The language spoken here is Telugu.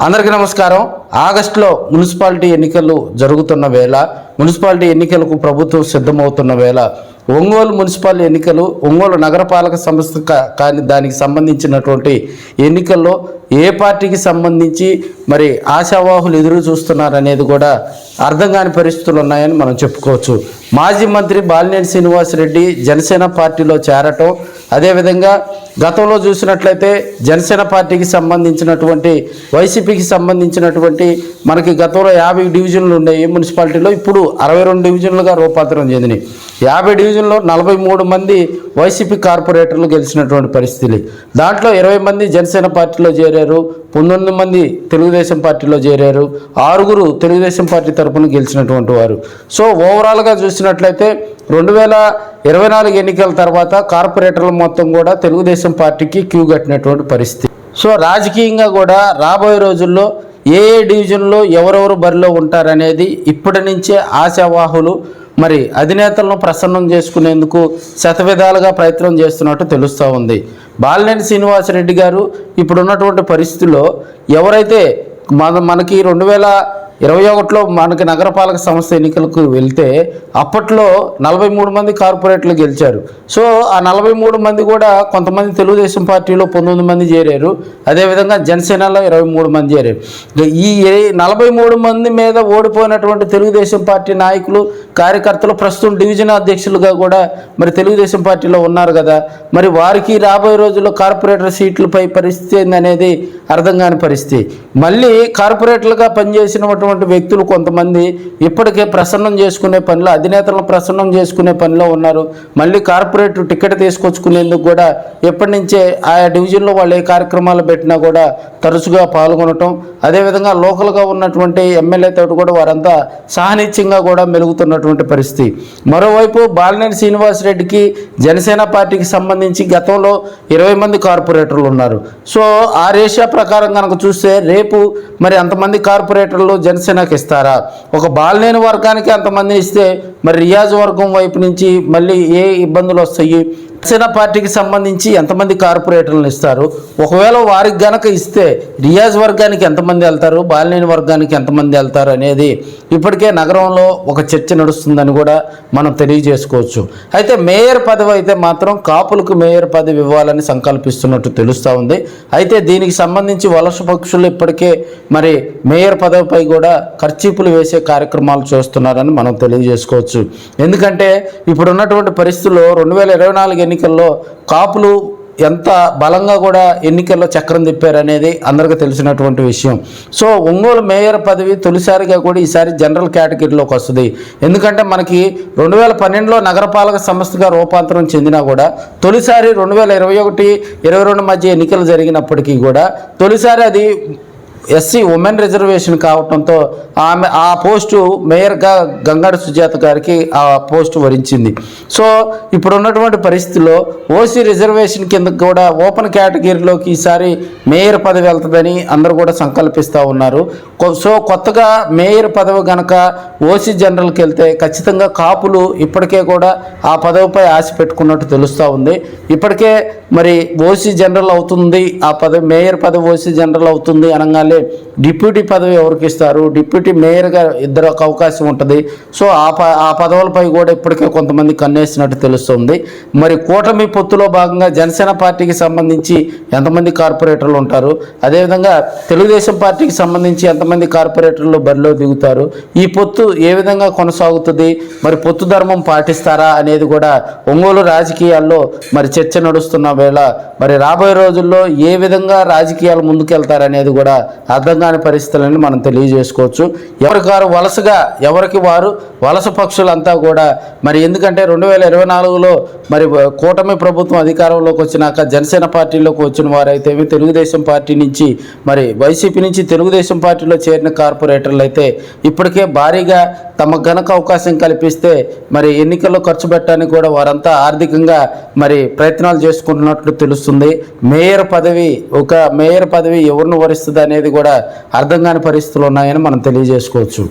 అందరికీ నమస్కారం. ఆగస్టులో మున్సిపాలిటీ ఎన్నికలు జరుగుతున్న వేళ, మున్సిపాలిటీ ఎన్నికలకు ప్రభుత్వం సిద్ధమవుతున్న వేళ ఒంగోలు మున్సిపల్ ఎన్నికలు, ఒంగోలు నగరపాలక సంస్థ కానీ దానికి సంబంధించినటువంటి ఎన్నికల్లో ఏ పార్టీకి సంబంధించి మరి ఆశావాహులు ఎదురు చూస్తున్నారనేది కూడా అర్థం కాని పరిస్థితులు ఉన్నాయని మనం చెప్పుకోవచ్చు. మాజీ మంత్రి బాలినేని శ్రీనివాసరెడ్డి జనసేన పార్టీలో చేరటం, అదేవిధంగా గతంలో చూసినట్లయితే జనసేన పార్టీకి సంబంధించినటువంటి వైసీపీకి సంబంధించినటువంటి మనకి గతంలో 50 డివిజన్లు ఉండేవి మున్సిపాలిటీలో, ఇప్పుడు 62 డివిజన్లుగా రూపాంతరం చెందినాయి. 50 డివిజన్లో 43 మంది వైసీపీ కార్పొరేటర్లు గెలిచినటువంటి పరిస్థితి. దాంట్లో 20 మంది జనసేన పార్టీలో చేరారు, 19 మంది తెలుగుదేశం పార్టీలో చేరారు, 6 తెలుగుదేశం పార్టీ తరఫున గెలిచినటువంటి వారు. సో ఓవరాల్గా చూసినట్లయితే 2024 ఎన్నికల తర్వాత కార్పొరేటర్లు మొత్తం కూడా తెలుగుదేశం పార్టీకి క్యూ కట్టినటువంటి పరిస్థితి. సో రాజకీయంగా కూడా రాబోయే రోజుల్లో ఏ డివిజన్లో ఎవరెవరు బరిలో ఉంటారనేది ఇప్పటి నుంచే ఆశావాహులు మరి అధినేతలను ప్రసన్నం చేసుకునేందుకు శతవిధాలుగా ప్రయత్నం చేస్తున్నట్టు తెలుస్తూ ఉంది. బాలినేని శ్రీనివాసరెడ్డి గారు ఇప్పుడున్నటువంటి పరిస్థితుల్లో ఎవరైతే మనకి 2021లో మనకి నగరపాలక సంస్థ ఎన్నికలకు వెళ్తే అప్పట్లో 43 మంది కార్పొరేటర్లు గెలిచారు. సో ఆ 43 మంది కూడా కొంతమంది తెలుగుదేశం పార్టీలో 19 మంది చేరారు, అదేవిధంగా జనసేనలో 23 మంది చేరారు. ఈ 43 మంది మీద ఓడిపోయినటువంటి తెలుగుదేశం పార్టీ నాయకులు, కార్యకర్తలు ప్రస్తుతం డివిజన్ అధ్యక్షులుగా కూడా మరి తెలుగుదేశం పార్టీలో ఉన్నారు కదా. మరి వారికి రాబోయే రోజుల్లో కార్పొరేటర్ సీట్లపై పరిస్థితి ఏందనేది అర్థం కాని పరిస్థితి. మళ్ళీ కార్పొరేటర్లుగా పనిచేసినటువంటి వ్యక్తులు కొంతమంది ఇప్పటికే ప్రసన్నం చేసుకునే పనిలో, అధినేతలను ప్రసన్నం చేసుకునే పనిలో ఉన్నారు. మళ్ళీ కార్పొరేటర్ టికెట్ తీసుకొచ్చుకునేందుకు కూడా ఎప్పటి నుంచే ఆయా డివిజన్లో వాళ్ళు ఏ కార్యక్రమాలు పెట్టినా కూడా తరచుగా పాల్గొనటం, అదేవిధంగా లోకల్గా ఉన్నటువంటి ఎమ్మెల్యేతో కూడా వారంతా సాహనిత్యంగా కూడా మెలుగుతున్నటువంటి పరిస్థితి. మరోవైపు బాలినేని శ్రీనివాసరెడ్డికి జనసేన పార్టీకి సంబంధించి గతంలో 20 మంది కార్పొరేటర్లు ఉన్నారు. సో ఆ రేషియో ప్రకారం కనుక చూస్తే రేపు మరి అంతమంది కార్పొరేటర్లు జనసేనకి ఇస్తారా? ఒక బాలినేని వర్గానికి అంతమంది ఇస్తే మరి రియాజ్ వర్గం వైపు నుంచి మళ్ళీ ఏ ఇబ్బందులు వస్తాయి? జనసేన పార్టీకి సంబంధించి ఎంతమంది కార్పొరేటర్లను ఇస్తారు? ఒకవేళ వారికి గనక ఇస్తే రియాజ్ వర్గానికి ఎంతమంది వెళ్తారు, బాలినేని వర్గానికి ఎంతమంది వెళ్తారు అనేది ఇప్పటికే నగరంలో ఒక చర్చ నడుస్తుందని కూడా మనం తెలియజేసుకోవచ్చు. అయితే మేయర్ పదవి అయితే మాత్రం కాపులకు మేయర్ పదవి ఇవ్వాలని సంకల్పిస్తున్నట్టు తెలుస్తూ ఉంది. అయితే దీనికి సంబంధించి వలస పక్షులు ఇప్పటికే మరి మేయర్ పదవిపై కూడా ఖర్చీపులు వేసే కార్యక్రమాలు చేస్తున్నారని మనం తెలియజేసుకోవచ్చు. ఎందుకంటే ఇప్పుడున్నటువంటి పరిస్థితుల్లో 2024 ఎన్నికల్లో కాపులు ఎంత బలంగా కూడా ఎన్నికల్లో చక్రం తిప్పారనేది అందరికీ తెలిసినటువంటి విషయం. సో ఒంగోలు మేయర్ పదవి తొలిసారిగా కూడా ఈసారి జనరల్ కేటగిరీలోకి వస్తుంది. ఎందుకంటే మనకి 2012లో నగరపాలక సంస్థగా రూపాంతరం చెందినా కూడా తొలిసారి 2021-22 మధ్య ఎన్నికలు జరిగినప్పటికీ కూడా తొలిసారి అది ఎస్సీ ఉమెన్ రిజర్వేషన్ కావడంతో ఆ పోస్టు మేయర్గా గంగాడ సుజాత గారికి ఆ పోస్టు వరించింది. సో ఇప్పుడు ఉన్నటువంటి పరిస్థితుల్లో ఓసీ రిజర్వేషన్ కింద కూడా ఓపెన్ కేటగిరీలోకి ఈసారి మేయర్ పదవి వెళ్తుందని అందరూ కూడా సంకల్పిస్తూ ఉన్నారు. సో కొత్తగా మేయర్ పదవి కనుక ఓసీ జనరల్కి వెళ్తే ఖచ్చితంగా కాపులు ఇప్పటికే కూడా ఆ పదవిపై ఆశ పెట్టుకున్నట్టు తెలుస్తూ ఉంది. ఇప్పటికే మరి ఓసీ జనరల్ అవుతుంది, ఆ పదవి మేయర్ పదవి ఓసీ జనరల్ అవుతుంది అనగానే డిప్యూటీ పదవి ఎవరికి ఇస్తారు? డిప్యూటీ మేయర్గా ఇద్దరికి అవకాశం ఉంటుంది. సో ఆ పదవులపై కూడా ఇప్పటికే కొంతమంది కన్నేసినట్టు తెలుస్తుంది. మరి కూటమి పొత్తులో భాగంగా జనసేన పార్టీకి సంబంధించి ఎంతమంది కార్పొరేటర్లు ఉంటారు, అదేవిధంగా తెలుగుదేశం పార్టీకి సంబంధించి ఎంతమంది కార్పొరేటర్లు బరిలో దిగుతారు, ఈ పొత్తు ఏ విధంగా కొనసాగుతుంది, మరి పొత్తు ధర్మం పాటిస్తారా అనేది కూడా ఒంగోలు రాజకీయాల్లో మరి చర్చ నడుస్తున్న వేళ మరి రాబోయే రోజుల్లో ఏ విధంగా రాజకీయాలు ముందుకెళ్తారనేది కూడా అర్థం కాని పరిస్థితులని మనం తెలియజేసుకోవచ్చు. ఎవరికి వారు వలస పక్షులంతా కూడా మరి ఎందుకంటే 2024లో మరి కూటమి ప్రభుత్వం అధికారంలోకి వచ్చినాక జనసేన పార్టీలోకి వచ్చిన వారైతే తెలుగుదేశం పార్టీ నుంచి మరి వైసీపీ నుంచి తెలుగుదేశం పార్టీలో చేరిన కార్పొరేటర్లు అయితే ఇప్పటికే భారీగా తమకు గనక అవకాశం కల్పిస్తే మరి ఎన్నికల్లో ఖర్చు పెట్టడానికి కూడా వారంతా ఆర్థికంగా మరి ప్రయత్నాలు చేసుకుంటున్నట్లు తెలుస్తుంది. మేయర్ పదవి ఎవరిని వరిస్తుంది అనేది కూడా అర్థం కాని పరిస్థితులు ఉన్నాయని మనం తెలియజేసుకోవచ్చు.